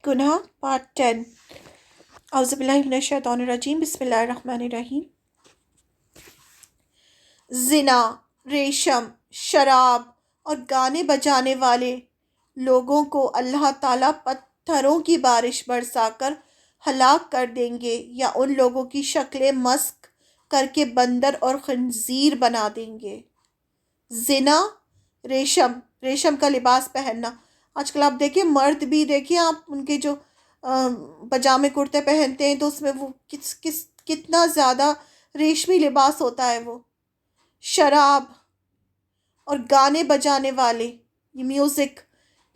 گناہ پارٹ 10۔ اعوذ باللہ من الشیطان الرجیم، بسم اللہ الرحمن الرحیم۔ زنا، ریشم، شراب اور گانے بجانے والے لوگوں کو اللہ تعالیٰ پتھروں کی بارش برسا کر ہلاک کر دیں گے، یا ان لوگوں کی شکلیں مسخ کر کے بندر اور خنزیر بنا دیں گے۔ زنا، ریشم کا لباس پہننا۔ آج کل آپ دیکھیں مرد بھی، دیکھیں آپ ان کے جو پجامے کرتے پہنتے ہیں تو اس میں وہ کتنا زیادہ ریشمی لباس ہوتا ہے۔ وہ شراب اور گانے بجانے والے، یہ میوزک،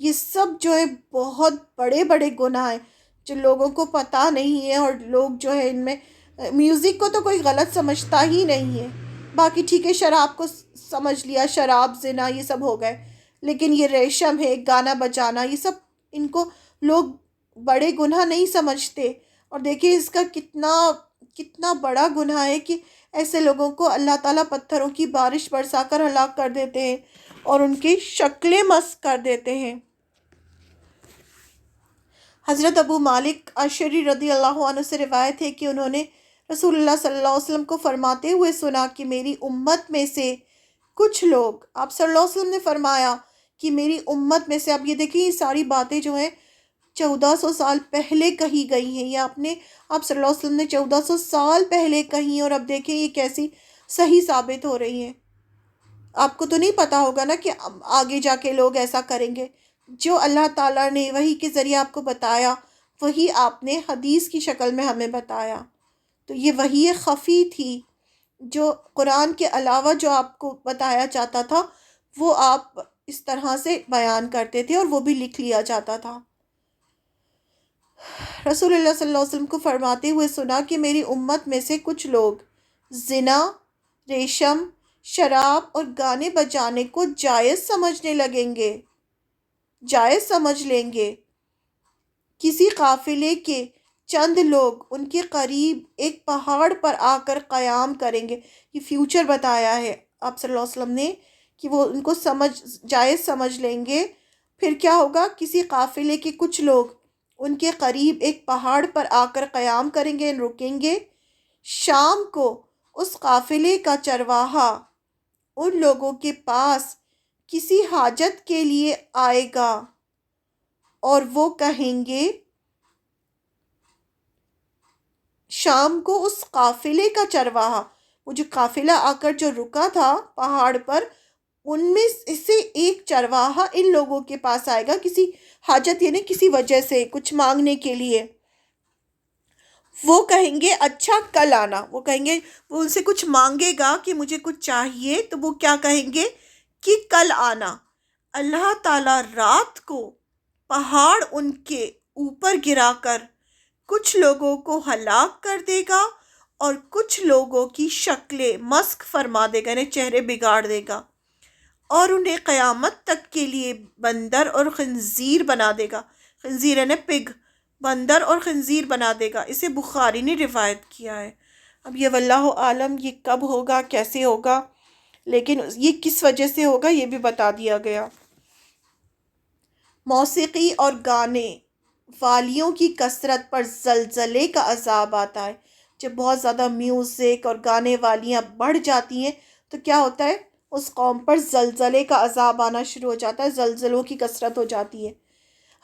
یہ سب جو ہے بہت بڑے بڑے گناہ ہیں جو لوگوں کو پتہ نہیں ہے، اور لوگ جو ہے ان میں میوزک کو تو کوئی غلط سمجھتا ہی نہیں ہے۔ باقی ٹھیک ہے، شراب کو سمجھ لیا، شراب، زنا، یہ سب ہو گئے، لیکن یہ ریشم ہے، گانا بجانا، یہ سب ان کو لوگ بڑے گناہ نہیں سمجھتے۔ اور دیکھیں اس کا کتنا بڑا گناہ ہے کہ ایسے لوگوں کو اللہ تعالیٰ پتھروں کی بارش برسا کر ہلاک کر دیتے ہیں اور ان کی شکلیں مسخ کر دیتے ہیں۔ حضرت ابو مالک اشعری رضی اللہ عنہ سے روایت ہے کہ انہوں نے رسول اللہ صلی اللہ علیہ وسلم کو فرماتے ہوئے سنا کہ میری امت میں سے کچھ لوگ، آپ صلی اللہ علیہ وسلم نے فرمایا کہ میری امت میں سے، اب یہ دیکھیں یہ ساری باتیں جو ہیں 1400 سال پہلے کہی گئی ہیں، یا آپ صلی اللہ علیہ وسلم نے 1400 سال پہلے کہیں، اور اب دیکھیں یہ کیسی صحیح ثابت ہو رہی ہیں۔ آپ کو تو نہیں پتا ہوگا نا کہ آگے جا کے لوگ ایسا کریں گے۔ جو اللہ تعالیٰ نے وحی کے ذریعے آپ کو بتایا، وہی آپ نے حدیث کی شکل میں ہمیں بتایا۔ تو یہ وحی خفی تھی، جو قرآن کے علاوہ جو آپ کو بتایا جاتا تھا وہ آپ اس طرح سے بیان کرتے تھے، اور وہ بھی لکھ لیا جاتا تھا۔ رسول اللہ صلی اللہ علیہ وسلم کو فرماتے ہوئے سنا کہ میری امت میں سے کچھ لوگ زنا، ریشم، شراب اور گانے بجانے کو جائز سمجھنے لگیں گے، جائز سمجھ لیں گے۔ کسی قافلے کے چند لوگ ان کے قریب ایک پہاڑ پر آ کر قیام کریں گے۔ یہ فیوچر بتایا ہے آپ صلی اللہ علیہ وسلم نے کہ وہ ان کو جائز سمجھ لیں گے۔ پھر کیا ہوگا؟ کسی قافلے کے کچھ لوگ ان کے قریب ایک پہاڑ پر آ کر قیام کریں گے، رکیں گے۔ شام کو اس قافلے کا چرواہا ان لوگوں کے پاس کسی حاجت کے لیے آئے گا، اور وہ کہیں گے، شام کو اس قافلے کا چرواہا، وہ جو قافلہ آ کر جو رکا تھا پہاڑ پر، ان میں سے ایک چرواہا ان لوگوں کے پاس آئے گا کسی حاجت، یعنی کسی وجہ سے کچھ مانگنے کے لیے۔ وہ کہیں گے اچھا کل آنا، وہ کہیں گے، وہ ان سے کچھ مانگے گا کہ مجھے کچھ چاہیے، تو وہ کیا کہیں گے کہ کل آنا۔ اللہ تعالیٰ رات کو پہاڑ ان کے اوپر گرا کر کچھ لوگوں کو ہلاک کر دے گا، اور کچھ لوگوں کی شکلیں مسخ فرما دے گا، یعنی چہرے بگاڑ دے گا، اور انہیں قیامت تک کے لیے بندر اور خنزیر بنا دے گا۔ خنزیر یعنی پگ، بندر اور خنزیر بنا دے گا۔ اسے بخاری نے روایت کیا ہے۔ اب یہ واللہ عالم یہ کب ہوگا، کیسے ہوگا، لیکن یہ کس وجہ سے ہوگا یہ بھی بتا دیا گیا۔ موسیقی اور گانے والیوں کی کثرت پر زلزلے کا عذاب آتا ہے۔ جب بہت زیادہ میوزک اور گانے والیاں بڑھ جاتی ہیں تو کیا ہوتا ہے؟ اس قوم پر زلزلے کا عذاب آنا شروع ہو جاتا ہے، زلزلوں کی کثرت ہو جاتی ہے۔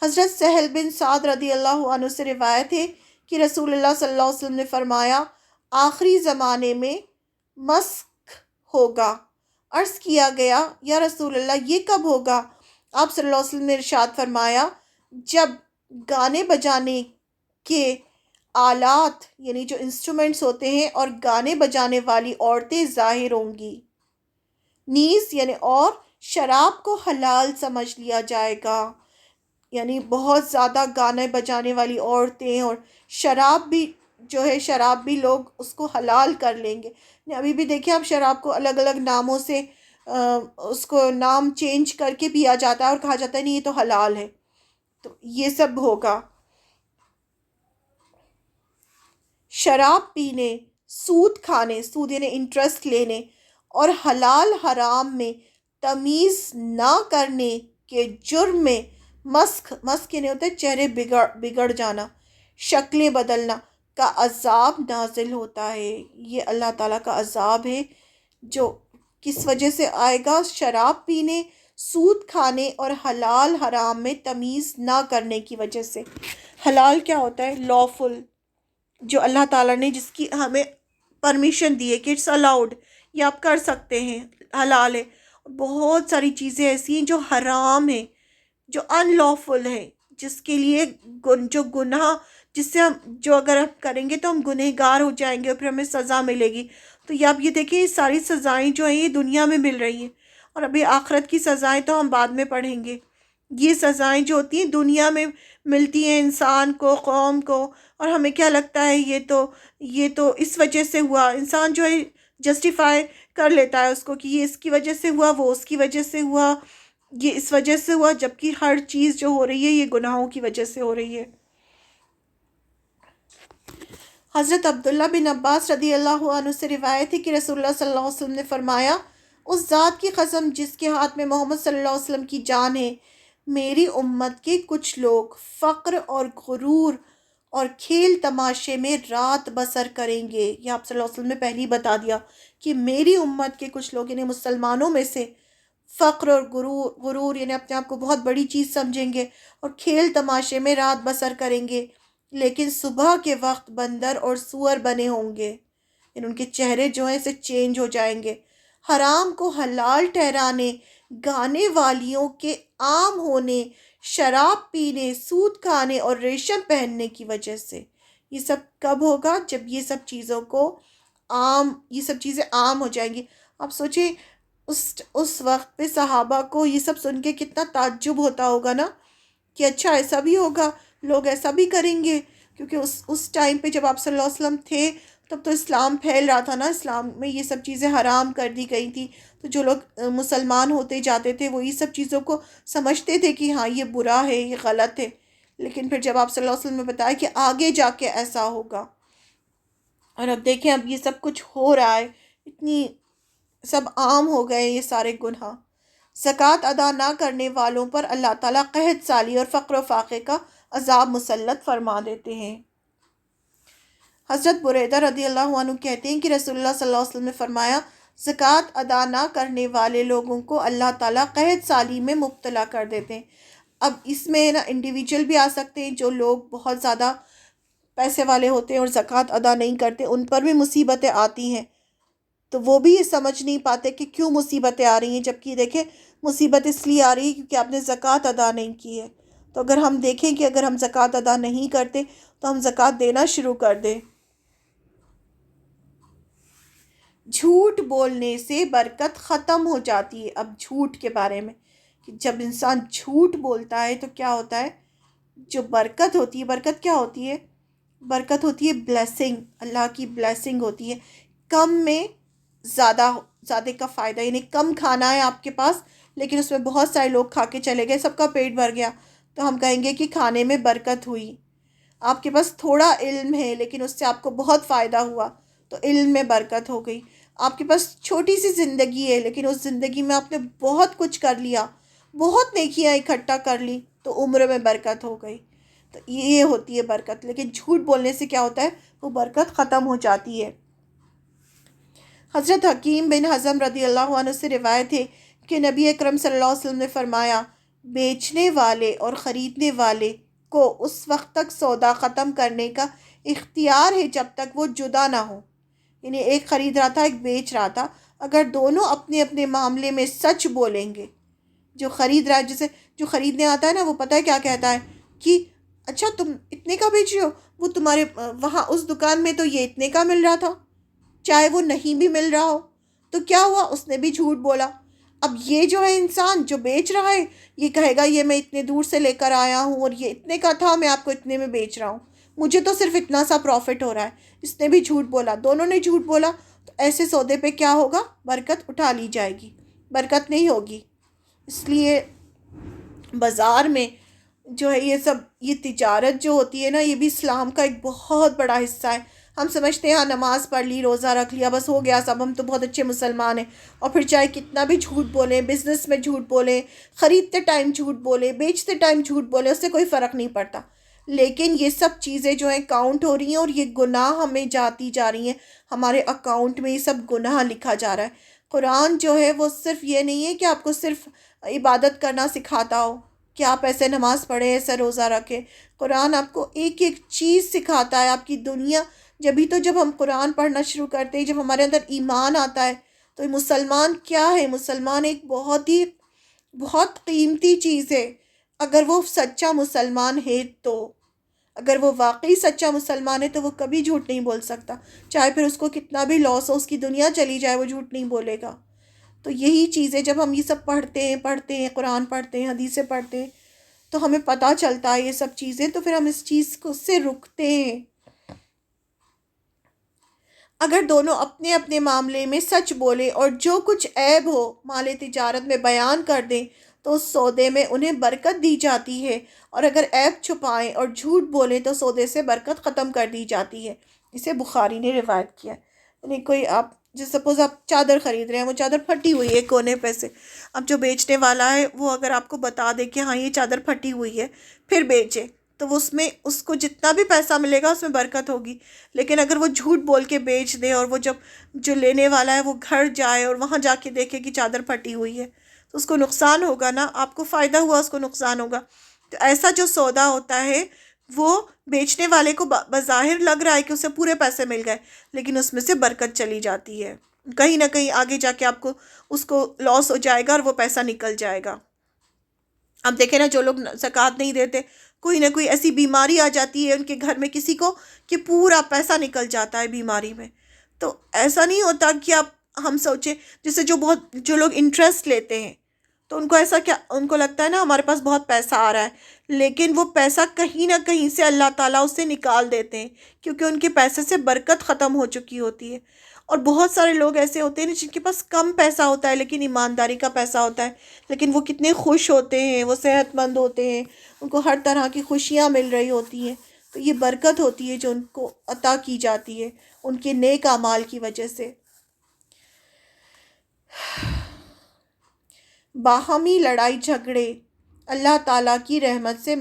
حضرت سہل بن سعد رضی اللہ عنہ سے روایت ہے کہ رسول اللہ صلی اللہ علیہ وسلم نے فرمایا، آخری زمانے میں مسخ ہوگا۔ عرض کیا گیا، یا رسول اللہ یہ کب ہوگا؟ آپ صلی اللہ علیہ وسلم نے ارشاد فرمایا، جب گانے بجانے کے آلات، یعنی جو انسٹرومنٹس ہوتے ہیں، اور گانے بجانے والی عورتیں ظاہر ہوں گی، نیز یعنی اور شراب کو حلال سمجھ لیا جائے گا، یعنی بہت زیادہ گانے بجانے والی عورتیں، اور شراب بھی جو ہے، شراب بھی لوگ اس کو حلال کر لیں گے۔ ابھی بھی دیکھیں آپ، شراب کو الگ الگ ناموں سے اس کو نام چینج کر کے پیا جاتا ہے اور کہا جاتا ہے نہیں یہ تو حلال ہے۔ تو یہ سب ہوگا۔ شراب پینے، سود کھانے، سود یعنی انٹرسٹ لینے، اور حلال حرام میں تمیز نہ کرنے کے جرم میں مسخ یعنی ہوتا ہے چہرے بگڑ جانا، شکلیں بدلنا کا عذاب نازل ہوتا ہے۔ یہ اللہ تعالیٰ کا عذاب ہے جو کس وجہ سے آئے گا؟ شراب پینے، سود کھانے اور حلال حرام میں تمیز نہ کرنے کی وجہ سے۔ حلال کیا ہوتا ہے؟ لافل، جو اللہ تعالیٰ نے جس کی ہمیں پرمیشن دی ہے کہ اٹس الاؤڈ، یہ آپ کر سکتے ہیں، حلال ہے۔ بہت ساری چیزیں ایسی ہیں جو حرام ہیں، جو ان لافل ہے، جس کے لیے جو گناہ، جس سے ہم جو اگر ہم کریں گے تو ہم گنہگار ہو جائیں گے اور پھر ہمیں سزا ملے گی۔ تو یہ آپ یہ دیکھیں، یہ ساری سزائیں جو ہیں یہ دنیا میں مل رہی ہیں، اور ابھی آخرت کی سزائیں تو ہم بعد میں پڑھیں گے۔ یہ سزائیں جو ہوتی ہیں دنیا میں ملتی ہیں انسان کو، قوم کو، اور ہمیں کیا لگتا ہے یہ تو اس وجہ سے ہوا۔ انسان جو ہے جسٹیفائی کر لیتا ہے اس کو کہ یہ اس کی وجہ سے ہوا، وہ اس کی وجہ سے ہوا، یہ اس وجہ سے ہوا، جبکہ ہر چیز جو ہو رہی ہے یہ گناہوں کی وجہ سے ہو رہی ہے۔ حضرت عبداللہ بن عباس رضی اللہ عنہ سے روایت ہے کہ رسول اللہ صلی اللہ علیہ وسلم نے فرمایا، اس ذات کی قسم جس کے ہاتھ میں محمد صلی اللہ علیہ وسلم کی جان ہے، میری امت کے کچھ لوگ فقر اور غرور اور کھیل تماشے میں رات بسر کریں گے۔ یہ آپ صلی اللہ علیہ وسلم نے پہلے ہی بتا دیا کہ میری امت کے کچھ لوگ یعنی مسلمانوں میں سے فقر اور غرور یعنی اپنے آپ کو بہت بڑی چیز سمجھیں گے اور کھیل تماشے میں رات بسر کریں گے، لیکن صبح کے وقت بندر اور سور بنے ہوں گے، یعنی ان کے چہرے جو ہیں سے چینج ہو جائیں گے۔ حرام کو حلال ٹھہرانے، گانے والیوں کے عام ہونے، شراب پینے، سود کھانے اور ریشم پہننے کی وجہ سے۔ یہ سب کب ہوگا؟ جب یہ سب چیزیں عام ہو جائیں گی۔ آپ سوچیں اس وقت پہ صحابہ کو یہ سب سن کے کتنا تعجب ہوتا ہوگا نا، کہ اچھا ایسا بھی ہوگا، لوگ ایسا بھی کریں گے، کیونکہ اس ٹائم پہ جب آپ صلی اللہ علیہ وسلم تھے تب تو اسلام پھیل رہا تھا نا، اسلام میں یہ سب چیزیں حرام کر دی گئی تھی، تو جو لوگ مسلمان ہوتے جاتے تھے وہ یہ سب چیزوں کو سمجھتے تھے کہ ہاں یہ برا ہے، یہ غلط ہے، لیکن پھر جب آپ صلی اللہ علیہ وسلم نے بتایا کہ آگے جا کے ایسا ہوگا، اور اب دیکھیں اب یہ سب کچھ ہو رہا ہے، اتنی سب عام ہو گئے یہ سارے گناہ۔ زکوٰۃ ادا نہ کرنے والوں پر اللہ تعالیٰ قحط سالی اور فقر و فاقے کا عذاب مسلط فرما دیتے ہیں۔ حضرت بریدہ رضی اللہ عنہ کہتے ہیں کہ رسول اللہ صلی اللہ علیہ وسلم نے فرمایا، زکوٰۃ ادا نہ کرنے والے لوگوں کو اللہ تعالیٰ قحط سالی میں مبتلا کر دیتے ہیں۔ اب اس میں نا انڈیویجول بھی آ سکتے ہیں، جو لوگ بہت زیادہ پیسے والے ہوتے ہیں اور زکوٰۃ ادا نہیں کرتے، ان پر بھی مصیبتیں آتی ہیں، تو وہ بھی یہ سمجھ نہیں پاتے کہ کیوں مصیبتیں آ رہی ہیں، جبکہ دیکھیں مصیبت اس لیے آ رہی ہے کیونکہ آپ نے زکوٰۃ ادا نہیں کی ہے۔ تو اگر ہم دیکھیں کہ اگر ہم زکوٰۃ ادا نہیں کرتے تو ہم زکوٰۃ دینا شروع کر دیں۔ جھوٹ بولنے سے برکت ختم ہو جاتی ہے۔ اب جھوٹ کے بارے میں کہ جب انسان جھوٹ بولتا ہے تو کیا ہوتا ہے؟ جو برکت ہوتی ہے، برکت کیا ہوتی ہے؟ برکت ہوتی ہے بلیسنگ، اللہ کی بلیسنگ ہوتی ہے۔ کم میں زیادہ کا فائدہ، یعنی کم کھانا ہے آپ کے پاس لیکن اس میں بہت سارے لوگ کھا کے چلے گئے، سب کا پیٹ بھر گیا، تو ہم کہیں گے کہ کھانے میں برکت ہوئی۔ آپ کے پاس تھوڑا علم ہے لیکن اس سے آپ کو بہت فائدہ ہوا، تو علم میں برکت ہو گئی۔ آپ کے پاس چھوٹی سی زندگی ہے لیکن اس زندگی میں آپ نے بہت کچھ کر لیا، بہت نیکیاں اکٹھا کر لی، تو عمر میں برکت ہو گئی۔ تو یہ ہوتی ہے برکت، لیکن جھوٹ بولنے سے کیا ہوتا ہے؟ وہ برکت ختم ہو جاتی ہے۔ حضرت حکیم بن حزم رضی اللہ عنہ سے روایت ہے کہ نبی اکرم صلی اللہ علیہ وسلم نے فرمایا، بیچنے والے اور خریدنے والے کو اس وقت تک سودا ختم کرنے کا اختیار ہے جب تک وہ جدا نہ ہو، یعنی ایک خرید رہا تھا ایک بیچ رہا تھا، اگر دونوں اپنے اپنے معاملے میں سچ بولیں گے، جو خرید رہا ہے، جسے جو خریدنے آتا ہے نا وہ پتہ ہے کیا کہتا ہے کہ اچھا تم اتنے کا بیچ رہے ہو، وہ تمہارے وہاں اس دکان میں تو یہ اتنے کا مل رہا تھا، چاہے وہ نہیں بھی مل رہا ہو، تو کیا ہوا؟ اس نے بھی جھوٹ بولا۔ اب یہ جو ہے انسان جو بیچ رہا ہے یہ کہے گا یہ میں اتنے دور سے لے کر آیا ہوں اور یہ اتنے کا تھا، میں آپ کو اتنے میں بیچ رہا ہوں، مجھے تو صرف اتنا سا پروفٹ ہو رہا ہے۔ اس نے بھی جھوٹ بولا، دونوں نے جھوٹ بولا، تو ایسے سودے پہ کیا ہوگا؟ برکت اٹھا لی جائے گی، برکت نہیں ہوگی۔ اس لیے بازار میں جو ہے یہ تجارت جو ہوتی ہے نا، یہ بھی اسلام کا ایک بہت بڑا حصہ ہے۔ ہم سمجھتے ہیں ہاں نماز پڑھ لی، روزہ رکھ لیا، بس ہو گیا سب، ہم تو بہت اچھے مسلمان ہیں، اور پھر چاہے کتنا بھی جھوٹ بولیں، بزنس میں جھوٹ بولیں، خریدتے ٹائم جھوٹ بولیں، بیچتے ٹائم جھوٹ بولیں، اس سے کوئی فرق نہیں پڑتا. لیکن یہ سب چیزیں جو ہیں کاؤنٹ ہو رہی ہیں، اور یہ گناہ ہمیں جاتی جا رہی ہیں، ہمارے اکاؤنٹ میں یہ سب گناہ لکھا جا رہا ہے. قرآن جو ہے وہ صرف یہ نہیں ہے کہ آپ کو صرف عبادت کرنا سکھاتا ہو کہ آپ ایسے نماز پڑھیں، ایسے روزہ رکھیں. قرآن آپ کو ایک ایک چیز سکھاتا ہے، آپ کی دنیا. جب ہم قرآن پڑھنا شروع کرتے ہیں، جب ہمارے اندر ایمان آتا ہے، تو مسلمان کیا ہے؟ مسلمان ایک بہت قیمتی چیز ہے. اگر وہ سچا مسلمان ہے تو، اگر وہ واقعی سچا مسلمان ہے تو وہ کبھی جھوٹ نہیں بول سکتا، چاہے پھر اس کو کتنا بھی لاس ہو، اس کی دنیا چلی جائے، وہ جھوٹ نہیں بولے گا. تو یہی چیزیں جب ہم یہ سب پڑھتے ہیں قرآن پڑھتے ہیں، حدیثیں پڑھتے ہیں، تو ہمیں پتہ چلتا ہے یہ سب چیزیں، تو پھر ہم اس چیز کو سے رکتے ہیں. اگر دونوں اپنے اپنے معاملے میں سچ بولے اور جو کچھ عیب ہو مال تجارت میں بیان کر دیں تو اس سودے میں انہیں برکت دی جاتی ہے، اور اگر عیب چھپائیں اور جھوٹ بولیں تو سودے سے برکت ختم کر دی جاتی ہے. اسے بخاری نے روایت کیا. یعنی کوئی آپ سپوز آپ چادر خرید رہے ہیں، وہ چادر پھٹی ہوئی ہے کونے پہ سے، اب جو بیچنے والا ہے وہ اگر آپ کو بتا دے کہ ہاں یہ چادر پھٹی ہوئی ہے پھر بیچے، تو وہ اس کو جتنا بھی پیسہ ملے گا اس میں برکت ہوگی. لیکن اگر وہ جھوٹ بول کے بیچ دے، اور وہ جو لینے والا ہے وہ گھر جائے اور وہاں جا کے دیکھے کہ چادر پھٹی ہوئی ہے، تو اس کو نقصان ہوگا نا. آپ کو فائدہ ہوا، اس کو نقصان ہوگا. تو ایسا جو سودا ہوتا ہے وہ بیچنے والے کو بظاہر لگ رہا ہے کہ اسے پورے پیسے مل گئے، لیکن اس میں سے برکت چلی جاتی ہے. کہیں نہ کہیں آگے جا کے آپ کو اس کو لاس ہو جائے گا اور وہ پیسہ نکل جائے گا. اب دیکھیں نا، جو لوگ زکوٰۃ نہیں دیتے، کوئی نہ کوئی ایسی بیماری آ جاتی ہے ان کے گھر میں کسی کو کہ پورا پیسہ نکل جاتا ہے بیماری میں. تو ایسا نہیں ہوتا کہ ہم سوچیں، جیسے جو لوگ انٹرسٹ لیتے ہیں تو ان کو ایسا کیا، ان کو لگتا ہے نا ہمارے پاس بہت پیسہ آ رہا ہے، لیکن وہ پیسہ کہیں نہ کہیں سے اللہ تعالیٰ اسے نکال دیتے ہیں، کیونکہ ان کے پیسے سے برکت ختم ہو چکی ہوتی ہے. اور بہت سارے لوگ ایسے ہوتے ہیں جن کے پاس کم پیسہ ہوتا ہے لیکن ایمانداری کا پیسہ ہوتا ہے، لیکن وہ کتنے خوش ہوتے ہیں، وہ صحت مند ہوتے ہیں، ان کو ہر طرح کی خوشیاں مل رہی ہوتی ہیں. تو یہ برکت ہوتی ہے جو ان کو عطا کی جاتی ہے ان کے نیک اعمال کی وجہ سے. باہمی لڑائی جھگڑے اللہ تعالیٰ کی رحمت سے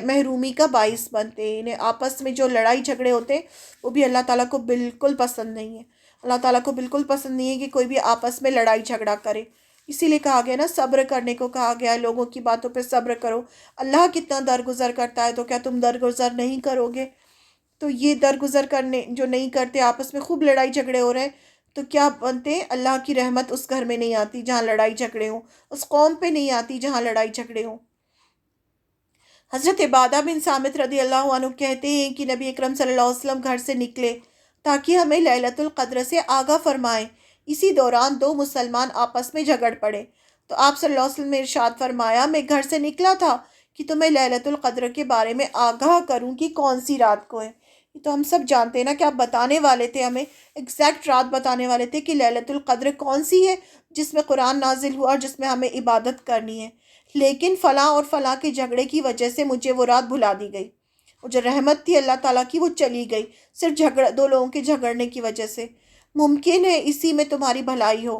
محرومی کا باعث بنتے ہیں. انہیں آپس میں جو لڑائی جھگڑے ہوتے ہیں وہ بھی اللہ تعالیٰ کو بالکل پسند نہیں ہے. اللہ تعالیٰ کو بالکل پسند نہیں ہے کہ کوئی بھی آپس میں لڑائی جھگڑا کرے. اسی لیے کہا گیا نا، صبر کرنے کو کہا گیا ہے، لوگوں کی باتوں پہ صبر کرو. اللہ کتنا درگزر کرتا ہے، تو کیا تم درگزر نہیں کرو گے؟ تو یہ درگزر کرنے جو نہیں کرتے، آپس میں خوب لڑائی جھگڑے ہو رہے ہیں، تو کیا بنتے ہیں؟ اللہ کی رحمت اس گھر میں نہیں آتی جہاں لڑائی جھگڑے ہوں، اس قوم پہ نہیں آتی جہاں لڑائی جھگڑے ہوں. حضرت عبادہ بن صامت رضی اللہ عنہ کہتے ہیں کہ نبی اکرم صلی اللہ علیہ وسلم گھر سے نکلے تاکہ ہمیں لیلۃ القدر سے آگاہ فرمائیں. اسی دوران دو مسلمان آپس میں جھگڑ پڑے تو آپ صلی اللہ علیہ وسلم نے ارشاد فرمایا، میں گھر سے نکلا تھا کہ تمہیں لیلۃ القدر کے بارے میں آگاہ کروں کہ کون سی رات کو ہے. تو ہم سب جانتے ہیں نا کہ آپ بتانے والے تھے، ہمیں ایگزیکٹ رات بتانے والے تھے کہ لیلۃ القدر کون سی ہے جس میں قرآن نازل ہوا اور جس میں ہمیں عبادت کرنی ہے. لیکن فلاں اور فلاں کے جھگڑے کی وجہ سے مجھے وہ رات بھلا دی گئی، وہ جو رحمت تھی اللہ تعالیٰ کی وہ چلی گئی صرف دو لوگوں کے جھگڑنے کی وجہ سے. ممکن ہے اسی میں تمہاری بھلائی ہو.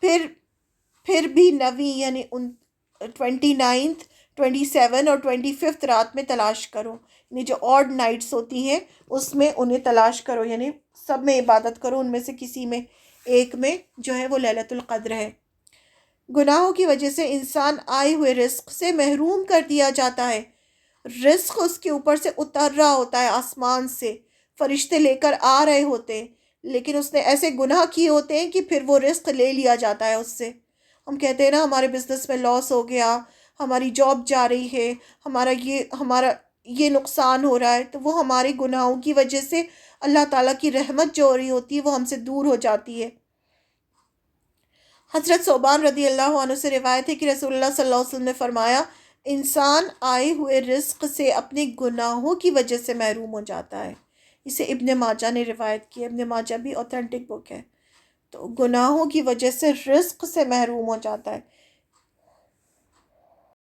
پھر بھی نویں یعنی 29th 27 اور 25 رات میں تلاش کرو، یعنی جو آڈ نائٹس ہوتی ہیں اس میں انہیں تلاش کرو، یعنی سب میں عبادت کرو، ان میں سے کسی میں ایک میں جو ہے وہ لیلۃ القدر ہے. گناہوں کی وجہ سے انسان آئے ہوئے رزق سے محروم کر دیا جاتا ہے. رزق اس کے اوپر سے اتر رہا ہوتا ہے آسمان سے، فرشتے لے کر آ رہے ہوتے ہیں، لیکن اس نے ایسے گناہ کیے ہوتے ہیں کہ پھر وہ رزق لے لیا جاتا ہے اس سے. ہم کہتے ہیں نا ہمارے بزنس میں لاس ہو گیا، ہماری جاب جا رہی ہے، ہمارا یہ نقصان ہو رہا ہے، تو وہ ہمارے گناہوں کی وجہ سے اللہ تعالیٰ کی رحمت جو ہو رہی ہوتی ہے وہ ہم سے دور ہو جاتی ہے. حضرت ثوبان رضی اللہ عنہ سے روایت ہے کہ رسول اللہ صلی اللہ علیہ وسلم نے فرمایا، انسان آئے ہوئے رزق سے اپنے گناہوں کی وجہ سے محروم ہو جاتا ہے. اسے ابن ماجہ نے روایت کی ہے، ابن ماجہ بھی اوتھینٹک بک ہے. تو گناہوں کی وجہ سے رزق سے محروم ہو جاتا ہے.